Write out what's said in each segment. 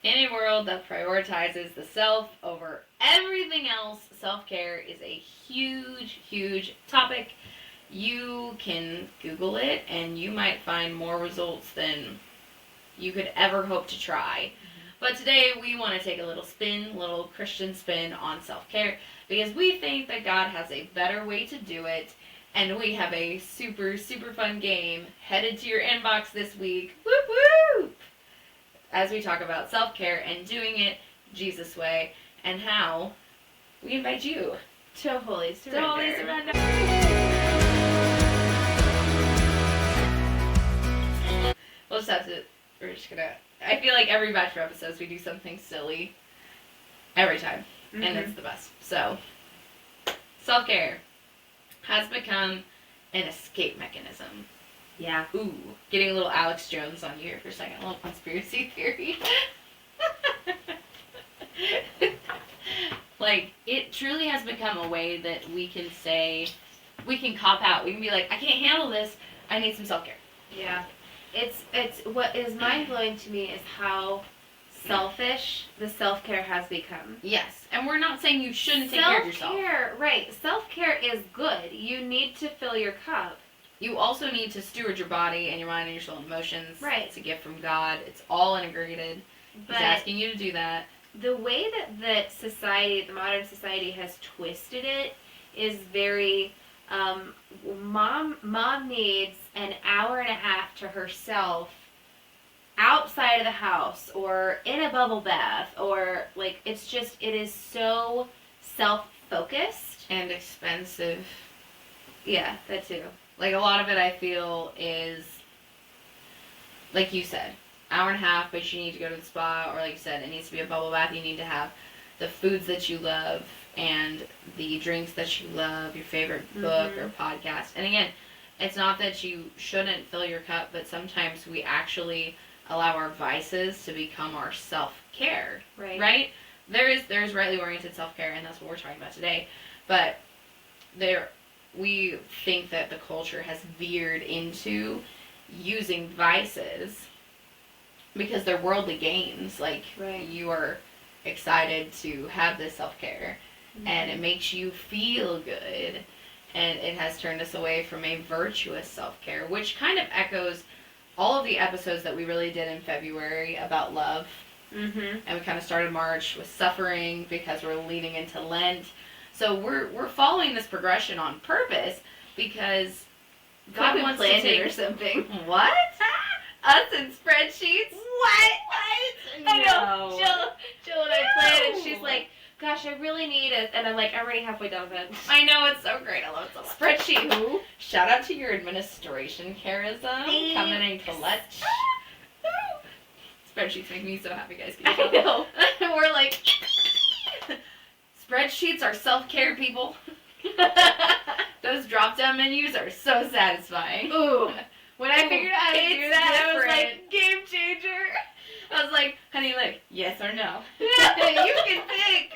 In a world that prioritizes the self over everything else, self-care is a huge, huge topic. You can Google it and you might find more results than you could ever hope to try. But today we want to take a little Christian spin on self-care because we think that God has a better way to do it, and we have a super, super fun game headed to your inbox this week. Whoop whoop! As we talk about self-care and doing it Jesus way, and how we invite you to Holy Surrender. to Holy Surrender. We'll just have to, we're just gonna, I feel like every Bachelor episodes we do something silly every time, and it's the best. So, self-care has become an escape mechanism. Yeah. Ooh, getting a little Alex Jones on you here for a second. A little conspiracy theory. Like, it truly has become a way that we can say, we can cop out. We can be like, I can't handle this. I need some self-care. Yeah. It's what is mind-blowing to me is how selfish the self-care has become. Yes, and we're not saying you shouldn't take care of yourself. Self-care, right. Self-care is good. You need to fill your cup. You also need to steward your body and your mind and your soul and emotions. Right. It's a gift from God. It's all integrated. But He's asking you to do that. The way that society, the modern society, has twisted it is very, mom needs an hour and a half to herself outside of the house or in a bubble bath, or like, it is so self-focused. And expensive. Yeah, that too. Like, a lot of it, I feel, is, like you said, hour and a half, but you need to go to the spa, or like you said, it needs to be a bubble bath. You need to have the foods that you love and the drinks that you love, your favorite book or podcast. And again, it's not that you shouldn't fill your cup, but sometimes we actually allow our vices to become our self-care. Right? There's rightly oriented self-care, and that's what we're talking about today. But we think that the culture has veered into using vices because they're worldly gains. Like, you are excited to have this self-care, and it makes you feel good, and it has turned us away from a virtuous self-care, which kind of echoes all of the episodes that we really did in February about love. And we kind of started March with suffering because we're leading into Lent. So we're following this progression on purpose because God wants to take or something. What? Us in spreadsheets? What? I know. No. Jill and I planned, and she's like, "Gosh, I really need it," and I'm like, "I'm already halfway done with it." I know, it's so great. I love it so much. Spreadsheet. Who? Shout out to your administration charism coming in clutch. Spreadsheets make me so happy, guys. I know. We're like, spreadsheets are self-care, people. Those drop-down menus are so satisfying. Ooh. When I figured out how to do that, I was like, game changer. I was like, honey, look, yes or no. you can pick.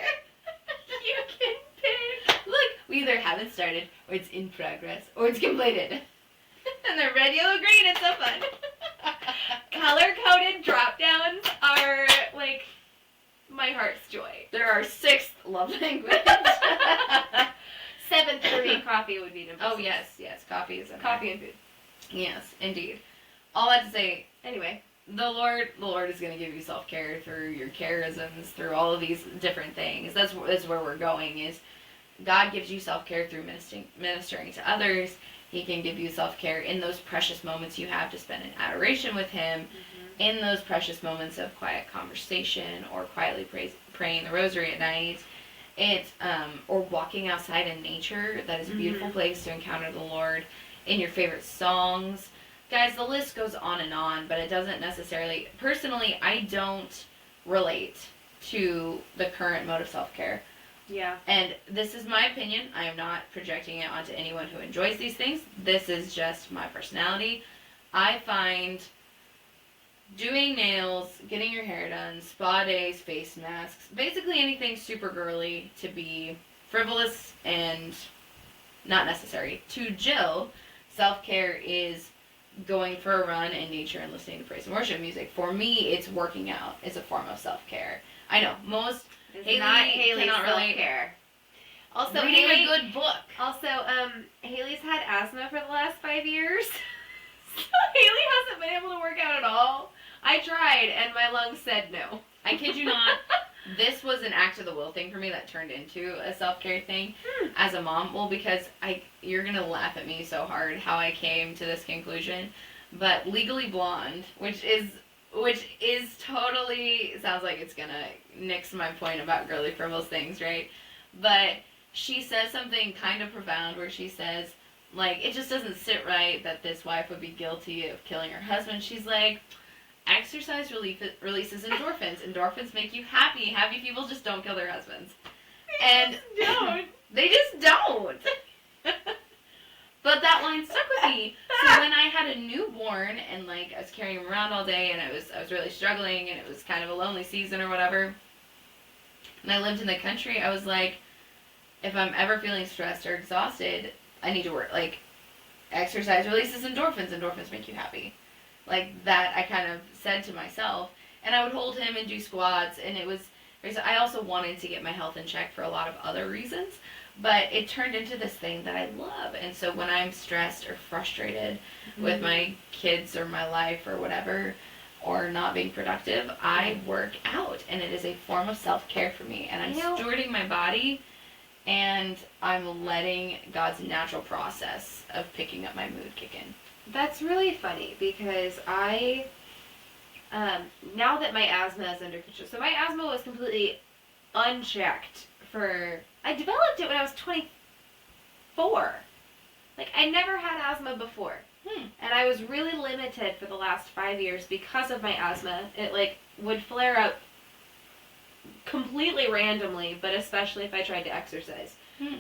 You can pick. Look, we either haven't started, or it's in progress, or it's completed. And they're red, yellow, green. It's so fun. Color-coded drop-downs are, like, my heart's joy. They're our sixth love language. Seventh for me, coffee would be number Oh, six. yes, coffee is in Coffee there. and food. Yes, indeed. All that to say, Anyway. the Lord is going to give you self-care through your charisms, through all of these different things. That's where we're going, is God gives you self-care through ministering to others. He can give you self-care in those precious moments you have to spend in adoration with Him, in those precious moments of quiet conversation, or quietly praying the rosary at night. Or walking outside in nature. That is a beautiful place to encounter the Lord. In your favorite songs. Guys, the list goes on, but it doesn't necessarily... Personally, I don't relate to the current mode of self-care. Yeah. And this is my opinion. I am not projecting it onto anyone who enjoys these things. This is just my personality. I find doing nails, getting your hair done, spa days, face masks, basically anything super girly to be frivolous and not necessary. To Jill, self-care is going for a run in nature and listening to praise and worship music. For me, it's working out. It's a form of self-care. I know most It's Haley not Haley's cannot relate. self-care. Also, reading Haley, a good book. Also, Haley's had asthma for the last 5 years. So Haley hasn't been able to work out at all. I tried, and my lungs said no. I kid you not. This was an act of the will thing for me that turned into a self-care thing as a mom. Well, because you're going to laugh at me so hard how I came to this conclusion. But Legally Blonde, which is totally, sounds like it's going to nix my point about girly frivolous things, right? But she says something kind of profound where she says, like, it just doesn't sit right that this wife would be guilty of killing her husband. She's like, exercise releases endorphins. Endorphins make you happy. Happy people just don't kill their husbands. And Don't. they just don't. But that line stuck with me. So when I had a newborn and like I was carrying him around all day and I was really struggling and it was kind of a lonely season or whatever, and I lived in the country, I was like, if I'm ever feeling stressed or exhausted, I need to work. Like, exercise releases endorphins. Endorphins make you happy. Like, that I kind of said to myself. And I would hold him and do squats. And I also wanted to get my health in check for a lot of other reasons. But it turned into this thing that I love. And so when I'm stressed or frustrated with my kids or my life or whatever, or not being productive, I work out. And it is a form of self-care for me. And I'm stewarding my body. And I'm letting God's natural process of picking up my mood kick in. That's really funny because I, now that my asthma is under control, so my asthma was completely unchecked I developed it when I was 24. Like, I never had asthma before. And I was really limited for the last 5 years because of my asthma. It, like, would flare up completely randomly, but especially if I tried to exercise.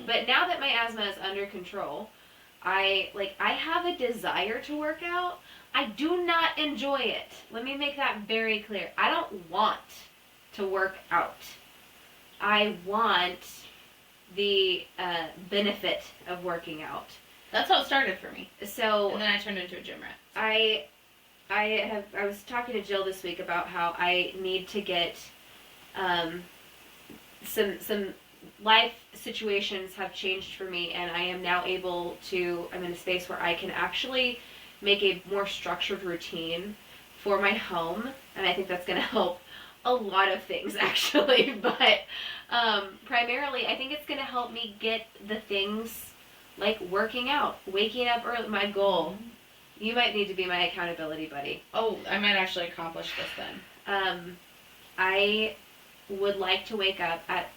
But now that my asthma is under control, I have a desire to work out. I do not enjoy it. Let me make that very clear. I don't want to work out. I want the benefit of working out. That's how it started for me. So, and then I turned into a gym rat. I was talking to Jill this week about how I need to get some life situations have changed for me, and I am now I'm in a space where I can actually make a more structured routine for my home, and I think that's going to help a lot of things, actually, but primarily I think it's going to help me get the things like working out, waking up early, my goal. You might need to be my accountability buddy. Oh, I might actually accomplish this then. I would like to wake up at.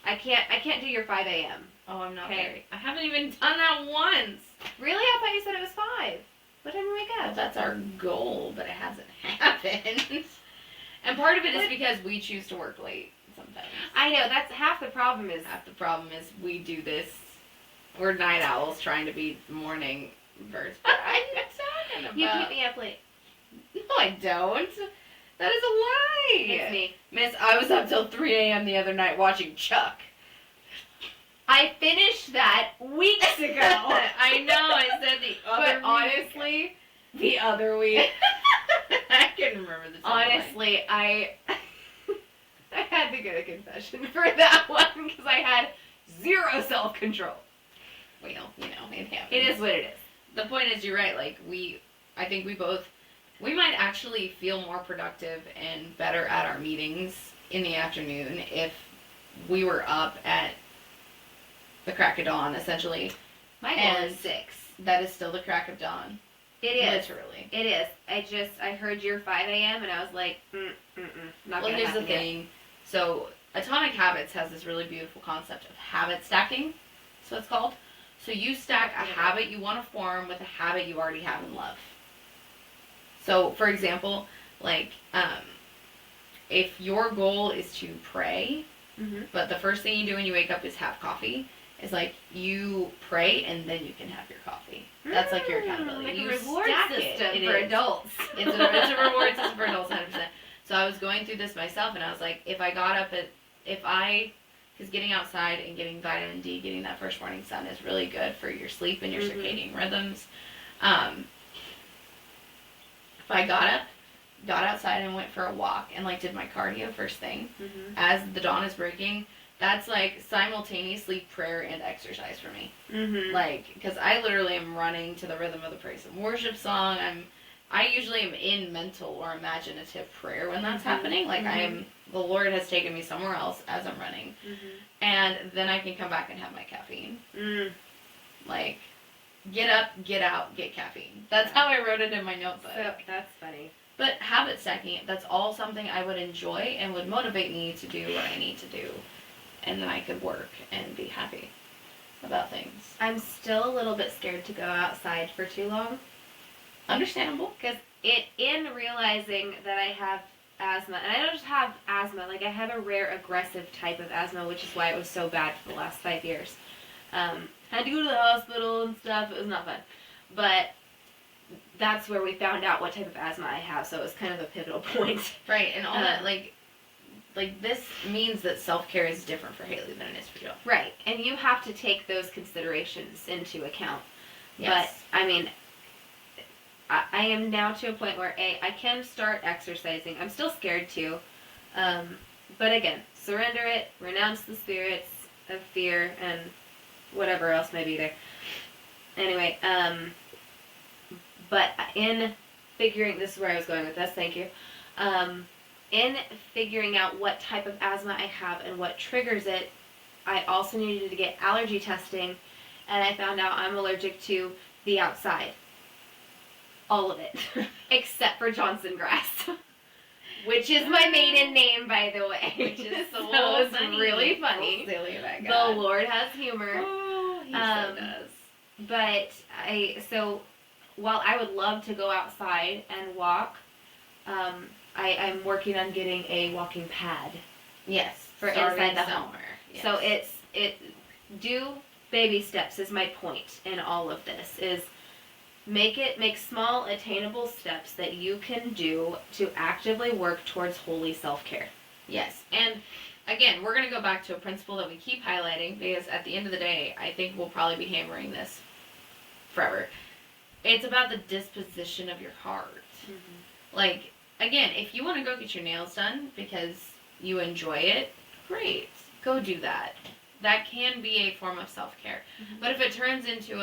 I can't do your 5 a.m. Oh, I'm not very. I haven't even done that once. Really? I thought you said it was 5. What time do you wake up? Well, that's our goal, but it hasn't happened. And part of it is because we choose to work late sometimes. I know, that's half the problem is. Half the problem is we do this. We're night owls trying to be morning birds. What are you talking about? You keep me up late. No, I don't. That is a lie. It's me. Miss, I was up till 3 a.m. the other night watching Chuck. I finished that weeks ago. I know, I said the other week. But honestly, the other week. I couldn't remember the time. Honestly, I had to get a confession for that one because I had zero self-control. Well, it happens. It is what it is. The point is, you're right. Like, I think we might actually feel more productive and better at our meetings in the afternoon if we were up at the crack of dawn, essentially. My goal is 6. That is still the crack of dawn. It is. Literally. It is. I heard your 5 a.m. and I was like, not well, gonna here's happen the thing. Yet. So, Atomic Habits has this really beautiful concept of habit stacking. That's what it's called. So you stack a habit you want to form with a habit you already have and love. So, for example, like, if your goal is to pray, but the first thing you do when you wake up is have coffee, is like you pray and then you can have your coffee. That's like your accountability. Like you a reward system for adults. It's a reward system for adults, 100%. So I was going through this myself, and I was like, because getting outside and getting vitamin D, getting that first morning sun is really good for your sleep and your circadian rhythms. If I got outside and went for a walk and like did my cardio first thing Mm-hmm. as the dawn is breaking, that's like simultaneously prayer and exercise for me. Mm-hmm. Like, because I literally am running to the rhythm of the praise and worship song. I usually am in mental or imaginative prayer when that's Mhm. happening. Like Mhm. the Lord has taken me somewhere else as I'm running, Mm-hmm. and then I can come back and have my caffeine. Mm. Like, get up, get out, get caffeine. That's how I wrote it in my notebook. So that's funny. But habit stacking, that's all something I would enjoy and would motivate me to do what I need to do, and then I could work and be happy about things. I'm still a little bit scared to go outside for too long. Understandable. Because in realizing that I have asthma, and I don't just have asthma, like I have a rare aggressive type of asthma, which is why it was so bad for the last 5 years. Had to go to the hospital and stuff. It was not fun. But that's where we found out what type of asthma I have, so it was kind of a pivotal point. Right, and all that, like this means that self-care is different for Haley than it is for Jill. Right, and you have to take those considerations into account. Yes. But, I mean, I am now to a point where I can start exercising. I'm still scared too, but again, surrender it, renounce the spirits of fear and whatever else may be there. Anyway, but in figuring, this is where I was going with this. Thank you. In figuring out what type of asthma I have and what triggers it, I also needed to get allergy testing, and I found out I'm allergic to the outside. All of it. Except for Johnson grass. Which is my maiden name, by the way. Which is so it's funny. really funny. So silly, that The guy. Lord has humor. Oh, he so does. But so while I would love to go outside and walk, I'm working on getting a walking pad. Yes. For starting inside the home. somewhere. Yes. So do baby steps is my point in all of this, is make small attainable steps that you can do to actively work towards holy self-care. Yes, and again, we're going to go back to a principle that we keep highlighting, because at the end of the day, I think we'll probably be hammering this forever. It's about the disposition of your heart. Mm-hmm. Like, again, if you want to go get your nails done because you enjoy it, great. Go do that. That can be a form of self-care. Mm-hmm. But if it turns into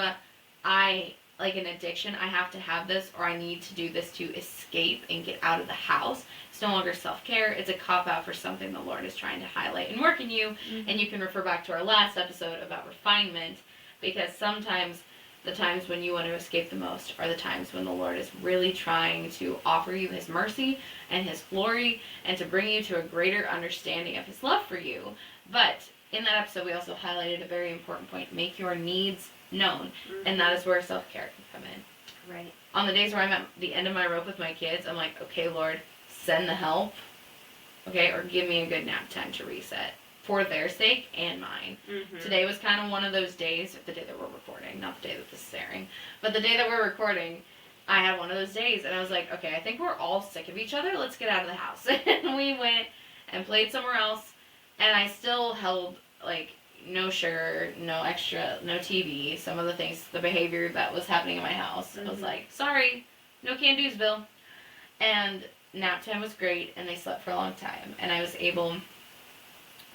like an addiction, I have to have this, or I need to do this to escape and get out of the house, it's no longer self-care. It's a cop-out for something the Lord is trying to highlight and work in you. Mm-hmm. And you can refer back to our last episode about refinement, because sometimes the times when you want to escape the most are the times when the Lord is really trying to offer you His mercy and His glory, and to bring you to a greater understanding of His love for you. But in that episode, we also highlighted a very important point: make your needs known. Mm-hmm. And that is where self-care can come in. Right. On the days where I'm at the end of my rope with my kids, I'm like, okay, Lord, send the help, okay, or give me a good nap time to reset for their sake and mine. Mm-hmm. Today was kind of one of those days, the day that we're recording, not the day that this is airing, but the day that we're recording, I had one of those days, and I was like, okay, I think we're all sick of each other, let's get out of the house. And we went and played somewhere else, and I still held, like, no sugar, no extra, no TV, some of the things, the behavior that was happening in my house. I was Mhm. like, sorry, no can-dos, Bill. And nap time was great, and they slept for a long time. And I was able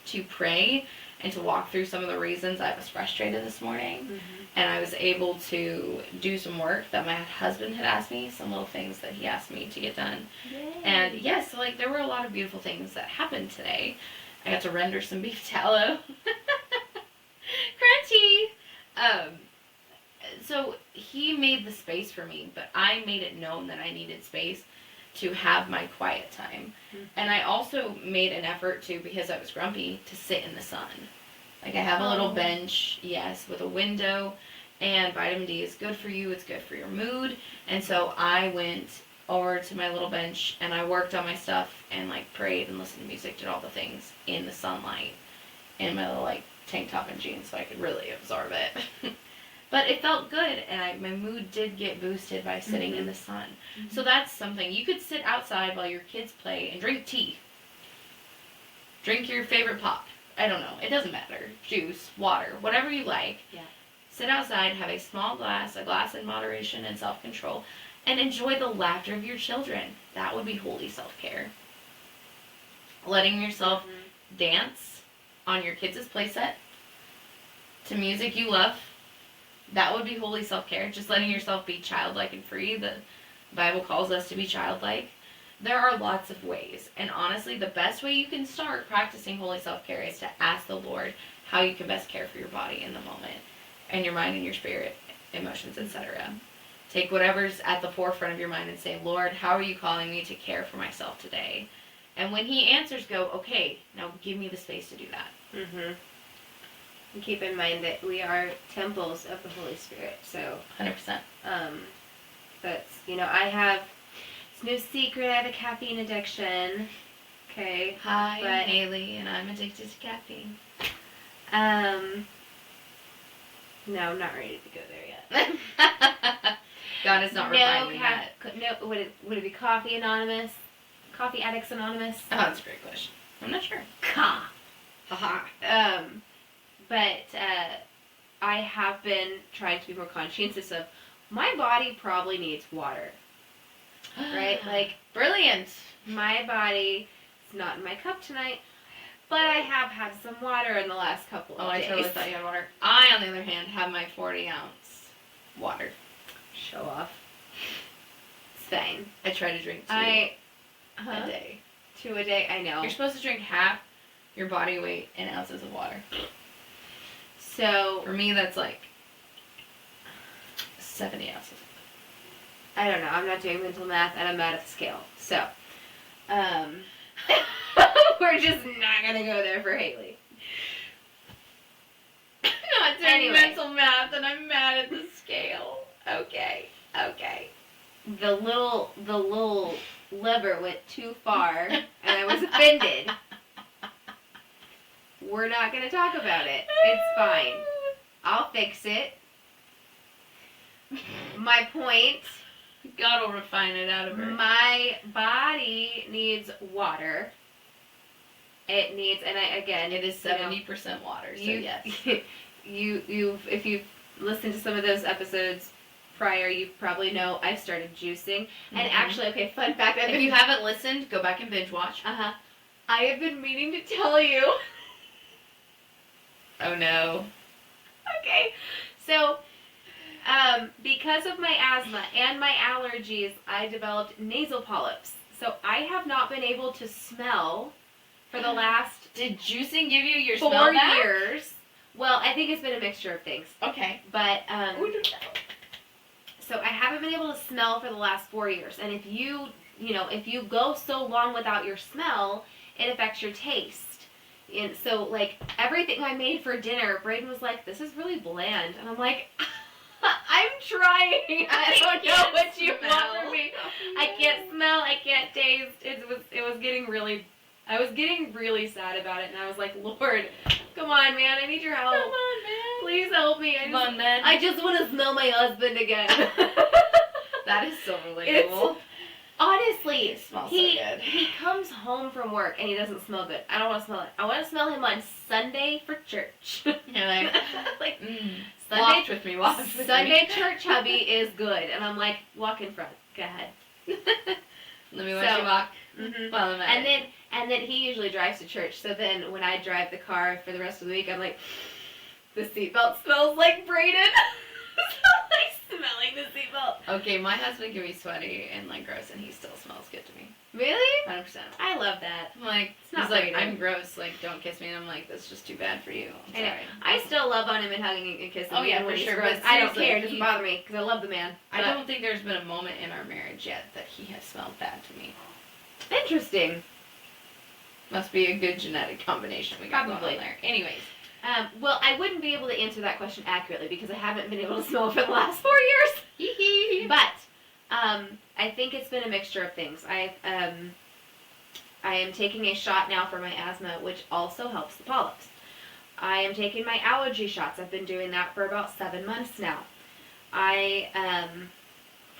to pray and to walk through some of the reasons I was frustrated this morning. Mm-hmm. And I was able to do some work that my husband had asked me, some little things that he asked me to get done. Yay. And yes, so like there were a lot of beautiful things that happened today. I got to render some beef tallow. Crunchy! So he made the space for me, but I made it known that I needed space to have my quiet time. Mhm. And I also made an effort to, because I was grumpy, to sit in the sun. Like I have a little Oh. bench, yes, with a window, and vitamin D is good for you, it's good for your mood. And so I went over to my little bench and I worked on my stuff and like prayed and listened to music, did all the things in the sunlight in my little like tank top and jeans so I could really absorb it. But it felt good, and my mood did get boosted by sitting in the sun. Mhm. So that's something. You could sit outside while your kids play and drink tea. Drink your favorite pop. I don't know. It doesn't matter. Juice, water, whatever you like. Yeah. Sit outside, have a small glass, a glass in moderation and self-control, and enjoy the laughter of your children. That would be holy self-care. Letting yourself dance on your kids' playset to music you love. That would be holy self-care. Just letting yourself be childlike and free. The Bible calls us to be childlike. There are lots of ways. And honestly, the best way you can start practicing holy self-care is to ask the Lord how you can best care for your body in the moment, and your mind and your spirit, emotions, etc. Take whatever's at the forefront of your mind and say, Lord, how are you calling me to care for myself today? And when he answers, go, okay, now give me the space to do that. Mm-hmm. And keep in mind that we are temples of the Holy Spirit. So, 100%. that's, it's no secret I have a caffeine addiction. Okay. Hi, But- I'm Haley, and I'm addicted to caffeine. No, I'm not ready to go there yet. God is not refining that. No, would it be Coffee Anonymous? Coffee Addicts Anonymous? Oh, that's a great question. I'm not sure. Haha. But I have been trying to be more conscientious of my body probably needs water, right? Like, brilliant. my body is not in my cup tonight, but I have had some water in the last couple of Oh, I days. totally thought you had water. I, on the other hand, have my 40-ounce water. Show off. It's fine. I try to drink 2 a a day. 2 a day. I know. You're supposed to drink half your body weight in ounces of water. So For me, that's like 70 ounces. I don't know. I'm not doing mental math, and I'm out of scale. So, we're just not gonna go there for Haley. Not doing Anyway. mental math, and I'm mad at the scale. Okay. The little lever went too far, and I was offended. We're not gonna talk about it. It's fine. I'll fix it. My point. God will refine it out of her. My body needs water. It needs, and It is you know, 70% water, so you, yes. if you've listened to some of those episodes prior, you probably know I started juicing. And Mhm. actually, okay, fun fact. If you haven't listened, go back and binge watch. I have been meaning to tell you. Oh no. Okay, so because of my asthma and my allergies, I developed nasal polyps. So I have not been able to smell for the last Did juicing give you your 4 smell back? years. Well, I think it's been a mixture of things. Okay. But so I haven't been able to smell for the last 4 years. And if you go so long without your smell, it affects your taste. And so, like, everything I made for dinner, Braden was like, this is really bland. And I'm like, I'm trying. I don't know what you want from me. I can't smell. I can't taste. It was getting really, I was getting really sad about it. And I was like, Lord, come on, man. I need your help. Come on, man. Please help me. Come on, man. I just want to smell my husband again. That is so relatable. Honestly, It smells he so good. he comes home from work and he doesn't smell good. I don't want to smell it. I want to smell him on Sunday for church. You're like, like Sunday Sunday with me, walk with Sunday me. church hubby is good, and I'm like, walk in front. Go ahead. Let me watch So- you walk. Mm-hmm. Well, And then he usually drives to church. So then when I drive the car for the rest of the week, I'm like, the seatbelt smells like Braden. Like smelling the seatbelt. Okay, my husband can be sweaty and like gross, and he still smells good to me. Really? 100%. I love that. I'm like, It's not he's like, Braden. I'm gross. Like, don't kiss me. And I'm like, that's just too bad for you. I'm I know. sorry. I still love on him and hugging and kissing Oh, him yeah, when for he's sure, gross. but I don't seriously, care. It doesn't he- bother me because I love the man. I But- don't think there's been a moment in our marriage yet that he has smelled bad to me. Interesting. Must be a good genetic combination we got going Probably. on there. Anyways, Well, I wouldn't be able to answer that question accurately because I haven't been able to smell for the last 4 years. But I think it's been a mixture of things. I am taking a shot now for my asthma, which also helps the polyps. I am taking my allergy shots. I've been doing that for about 7 months now.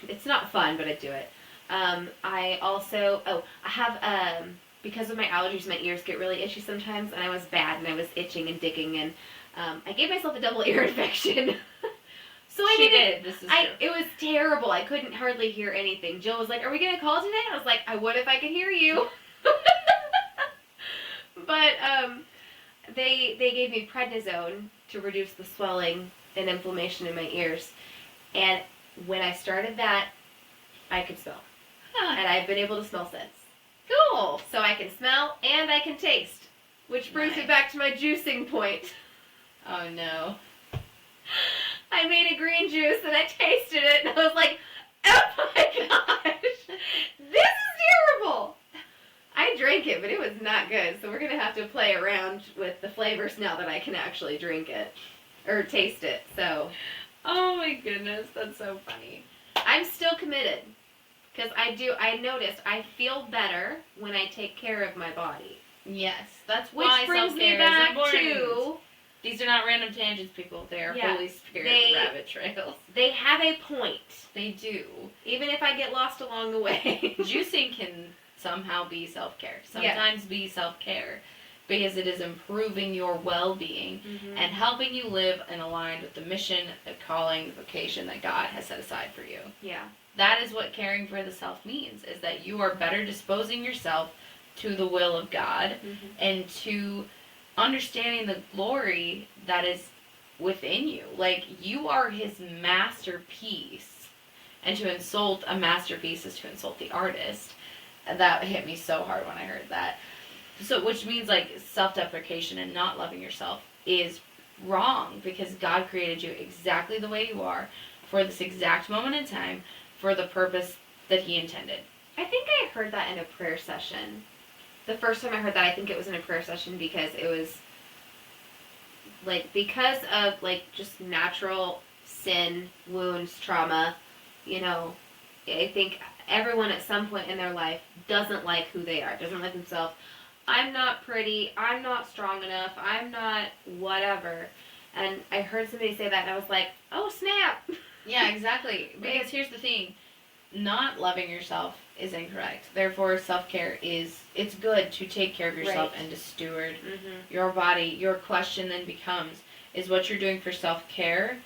It's not fun, but I do it. I also, I have, because of my allergies, my ears get really itchy sometimes, and I was bad, and I was itching and digging, and I gave myself a double ear infection. So I She didn't. did. This is true. It was terrible. I couldn't hardly hear anything. Jill was like, "Are we gonna call today?" I was like, "I would if I could hear you." But they gave me prednisone to reduce the swelling and inflammation in my ears, and when I started that, I could smell, and I've been able to smell since. Cool. So I can smell and I can taste, which brings me Nice. back to my juicing point. Oh no. I made a green juice and I tasted it and I was like, oh my gosh, this is terrible. I drank it, but it was not good. So we're going to have to play around with the flavors now that I can actually drink it or taste it. So Oh my goodness, that's so funny. I'm still committed because I noticed I feel better when I take care of my body. Yes, that's Which why brings me self-care is back important. to These are not random tangents, people. They are Yeah, Holy Spirit they- rabbit trails. they have a point, They do. even if I get lost along the way. Juicing can somehow be self-care. Sometimes be self-care because it is improving your well-being and helping you live and aligned with the mission, the calling, the vocation that God has set aside for you. Yeah. That is what caring for the self means, is that you are better disposing yourself to the will of God and to understanding the glory that is within you. Like, you are his masterpiece. And to insult a masterpiece is to insult the artist. And that hit me so hard when I heard that. So, which means, like, self-deprecation and not loving yourself is wrong, because God created you exactly the way you are for this exact moment in time for the purpose that he intended. I think I heard that in a prayer session. The first time I heard that, I think it was in a prayer session because it was like, because of like just natural sin, wounds, trauma, you know, I think everyone at some point in their life doesn't like who they are, doesn't like themselves. I'm not pretty, I'm not strong enough, I'm not whatever. And I heard somebody say that and I was like, oh snap! Yeah, exactly. Because here's the thing. Not loving yourself is incorrect. Therefore, self-care it's good to take care of yourself Right. and to steward Mm-hmm. your body. Your question then becomes, is what you're doing for self-care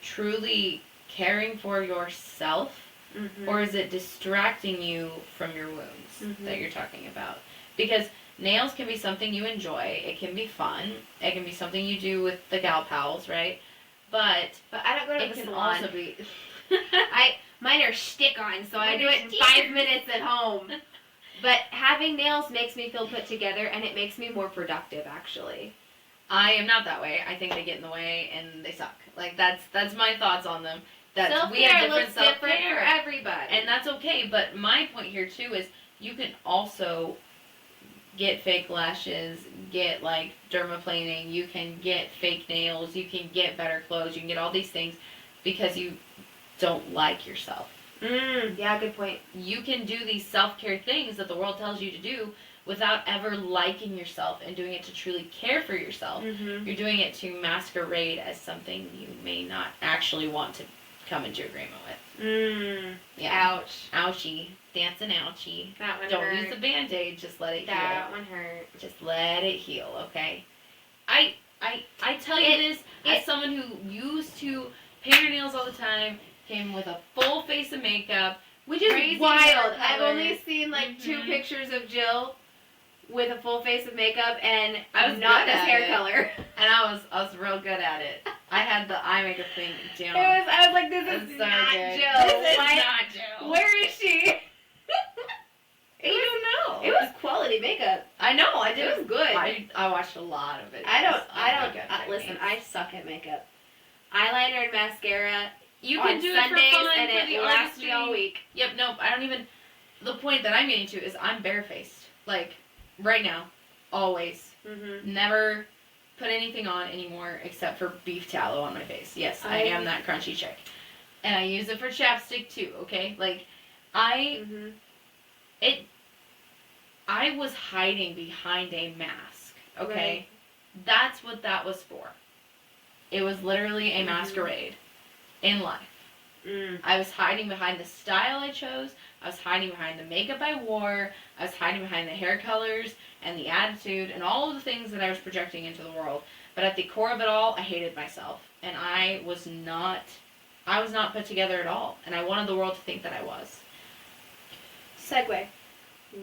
truly caring for yourself, Mm-hmm. or is it distracting you from your wounds Mhm. that you're talking about? Because nails can be something you enjoy. It can be fun. It can be something you do with the gal pals, right? But But I don't go to it the can salon. also be... Mine are stick-on, so I Mine do are it in 5 minutes at home. But having nails makes me feel put together, and it makes me more productive, actually. I am not that way. I think they get in the way and they suck. Like, that's my thoughts on them. That we Self-care have different looks different for self-care, everybody. and that's okay. But my point here too is you can also get fake lashes, get like dermaplaning. You can get fake nails. You can get better clothes. You can get all these things because you don't like yourself. Yeah, good point. You can do these self-care things that the world tells you to do without ever liking yourself and doing it to truly care for yourself. Mm-hmm. You're doing it to masquerade as something you may not actually want to come into agreement with. Yeah. Ouch. Ouchie. Dance an ouchie. That one Don't hurt. use the Band-Aid. Just let it That heal. one hurt. Just let it heal, okay? I tell you this as someone who used to paint her nails all the time, came with a full face of makeup, Which is crazy wild. hair I've color. only seen like 2 Mhm. pictures of Jill with a full face of makeup, and I was not good this at hair it. color. and I was real good at it. I had the eye makeup thing down. I was like, this It's is so not good. Jill. This is Why- not Jill. Where is she? You don't know. It was quality makeup. I know. I did. It was good. I watched a lot of it. I don't. Listen, I suck at makeup. Eyeliner and mascara. You on can do Sundays, it for fun, and for it the lasts artistry. me all week. Yep. Nope. I don't even. The point that I'm getting to is I'm barefaced. Like right now, always. Mm-hmm. Never put anything on anymore except for beef tallow on my face. Yes, I am that crunchy chick, and I use it for chapstick too. Okay, like Mm-hmm. I was hiding behind a mask, okay? That's what that was for. It was literally a Mhm. masquerade in life. Mm. I was hiding behind the style I chose. I was hiding behind the makeup I wore. I was hiding behind the hair colors and the attitude and all of the things that I was projecting into the world. But at the core of it all, I hated myself. And I was not I was not put together at all, and I wanted the world to think that I was. Segue.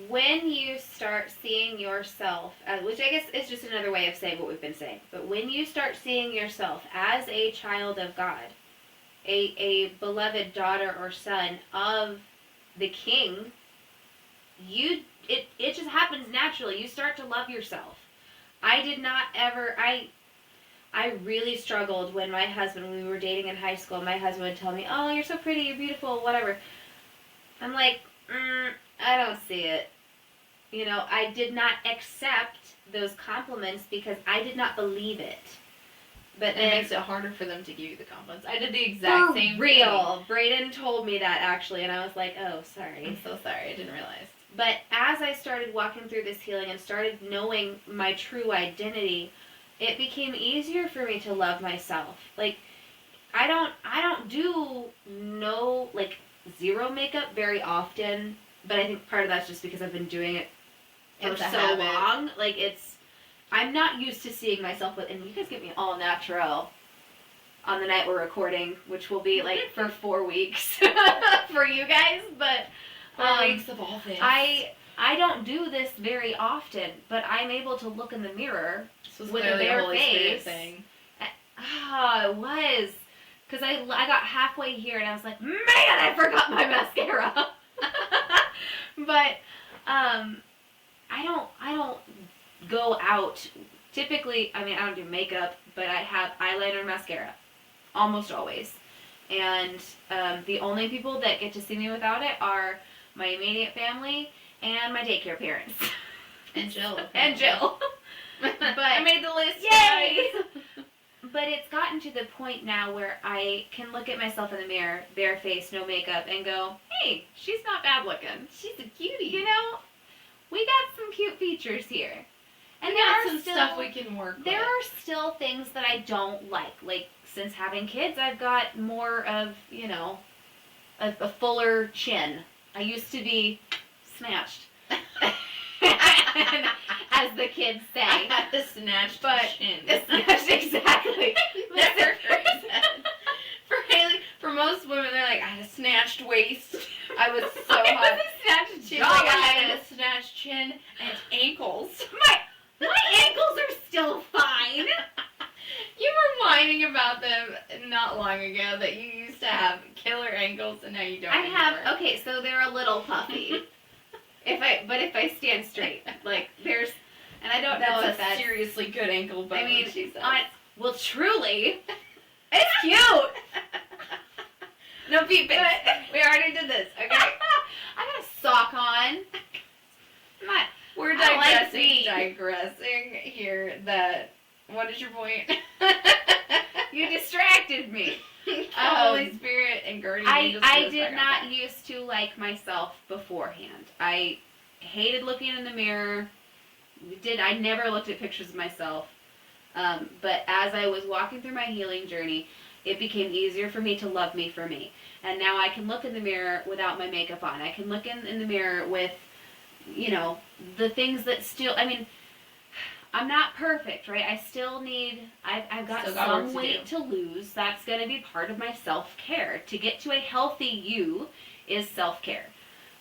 When you start seeing yourself, which I guess is just another way of saying what we've been saying, but when you start seeing yourself as a child of God, a beloved daughter or son of the King, it just happens naturally. You start to love yourself. I did not ever, I really struggled when we were dating in high school, my husband would tell me, oh, you're so pretty, you're beautiful, whatever. I'm like, I don't see it. You know, I did not accept those compliments because I did not believe it. But it makes it harder for them to give you the compliments. I did the exact same thing. Real. Braden told me that actually, and I was like, oh, sorry. I'm so sorry. I didn't realize. But as I started walking through this healing and started knowing my true identity, it became easier for me to love myself. Like, I don't do zero makeup very often, but I think part of that's just because I've been doing it for so long. Like, I'm not used to seeing myself with, and you guys get me all natural on the night we're recording, which will be like for 4 weeks for you guys, but 4 weeks of all this. I don't do this very often, but I'm able to look in the mirror with a bare face. Thing. It was. Because I got halfway here and I was like, man, I forgot my mascara. But I don't go out. Typically, I mean, I don't do makeup, but I have eyeliner and mascara. Almost always. And the only people that get to see me without it are my immediate family and my daycare parents. And Jill. And Jill. But I made the list. Yay! But it's gotten to the point now where I can look at myself in the mirror, bare face, no makeup, and go, hey, she's not bad looking. She's a cutie. You know, we got some cute features here. And there are some stuff we can work with. There are still things that I don't like. Like, since having kids, I've got more of, you know, a fuller chin. I used to be snatched. As the kids say. I had the snatched chin. Snatched, exactly. Never heard that. For Haley, for most women, they're like, I had a snatched waist. I was so hot. Snatched She's like, I had a snatched chin and ankles. My ankles are still fine. You were whining about them not long ago that you used to have killer ankles and now you don't anymore. Okay, so they're a little puffy. If I stand straight, like there's, and I don't know if that's seriously good ankle bone. I mean, she says. Well, truly, it's cute. No peep it. We already did this. Okay. I got a sock on. We're digressing here. What is your point? You distracted me. Holy Spirit and Gertie. I did not used to like myself beforehand. I hated looking in the mirror. I never looked at pictures of myself. But as I was walking through my healing journey, it became easier for me to love me for me. And now I can look in the mirror without my makeup on. I can look in the mirror with, you know, the things that still, I mean, I'm not perfect, right? I still need, I've got some weight to lose. That's going to be part of my self-care. To get to a healthy you is self-care.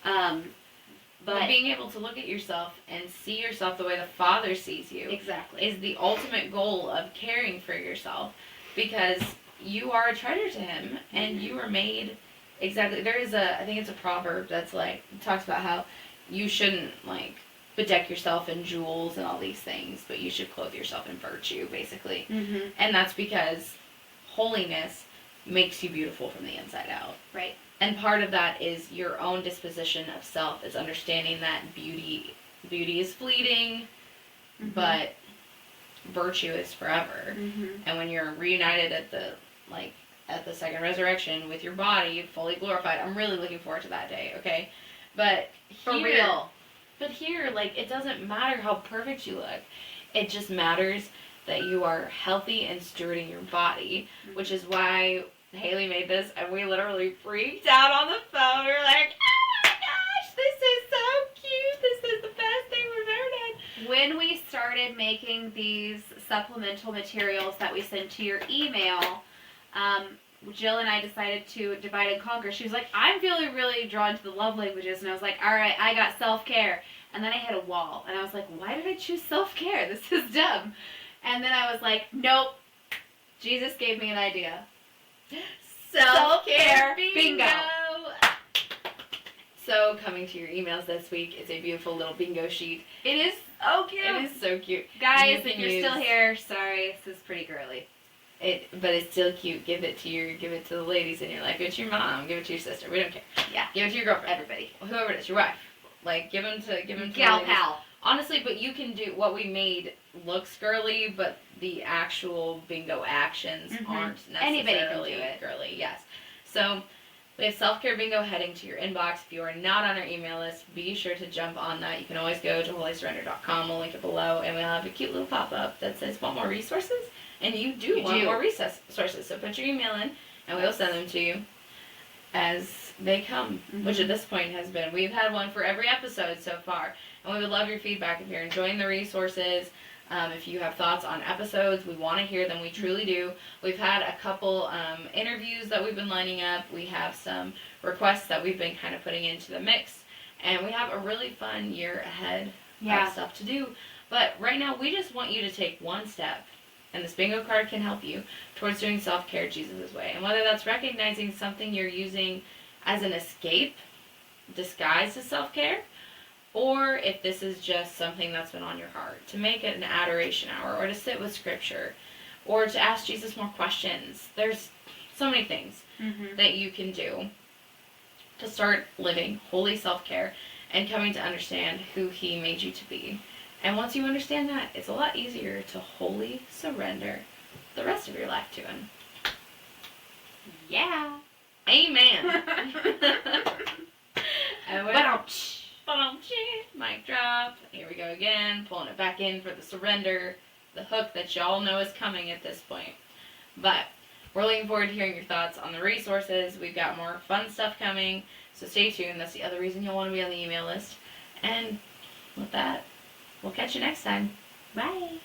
But being able to look at yourself and see yourself the way the Father sees you is the ultimate goal of caring for yourself, because you are a treasure to Him and you were made exactly. There is I think it's a proverb that's like, talks about how you shouldn't like bedeck yourself in jewels and all these things, but you should clothe yourself in virtue, basically. Mm-hmm. And that's because holiness makes you beautiful from the inside out. Right. And part of that is your own disposition of self, is understanding that beauty is fleeting, but virtue is forever. Mm-hmm. And when you're reunited at the second resurrection with your body fully glorified, I'm really looking forward to that day, okay? But for real. But here, like, it doesn't matter how perfect you look. It just matters that you are healthy and stewarding your body, which is why Haley made this, and we literally freaked out on the phone. We were like, oh my gosh, this is so cute. This is the best thing we've ever done. When we started making these supplemental materials that we send to your email, Jill and I decided to divide and conquer. She was like, I'm feeling really drawn to the love languages. And I was like, all right, I got self-care. And then I hit a wall. And I was like, why did I choose self-care? This is dumb. And then I was like, nope. Jesus gave me an idea. Self-care bingo. So coming to your emails this week is a beautiful little bingo sheet. It is so cute. It is so cute. Guys, You if can you're use- still here, sorry, this is pretty girly. But it's still cute. Give it to the ladies in your life. Give it to your mom. Give it to your sister. We don't care. Yeah. Give it to your girlfriend. Everybody. Whoever it is, your wife. Like give them to Gal the ladies. pal. Honestly, but you can do what we made looks girly, but the actual bingo actions Mhm. aren't Anybody can necessarily do it. girly. Yes. So we have self-care bingo heading to your inbox. If you are not on our email list, be sure to jump on that. You can always go to holysurrender.com. We'll link it below, and we'll have a cute little pop-up that says "Want more resources?" And you want more resources. So put your email in, and we'll send them to you as they come. Which at this point has been, we've had one for every episode so far. And we would love your feedback if you're enjoying the resources. If you have thoughts on episodes, we want to hear them. We truly do. We've had a couple interviews that we've been lining up. We have some requests that we've been kind of putting into the mix. And we have a really fun year ahead of stuff to do. But right now, we just want you to take one step. And this bingo card can help you towards doing self-care Jesus' way. And whether that's recognizing something you're using as an escape, disguised as self-care, or if this is just something that's been on your heart, to make it an adoration hour, or to sit with scripture, or to ask Jesus more questions. There's so many things that you can do to start living holy self-care and coming to understand who he made you to be. And once you understand that, it's a lot easier to wholly surrender the rest of your life to him. Yeah. Amen. And Ba-dum. mic drop. Here we go again, pulling it back in for the surrender, the hook that y'all know is coming at this point. But we're looking forward to hearing your thoughts on the resources. We've got more fun stuff coming, so stay tuned. That's the other reason you'll want to be on the email list. And with that, we'll catch you next time. Bye.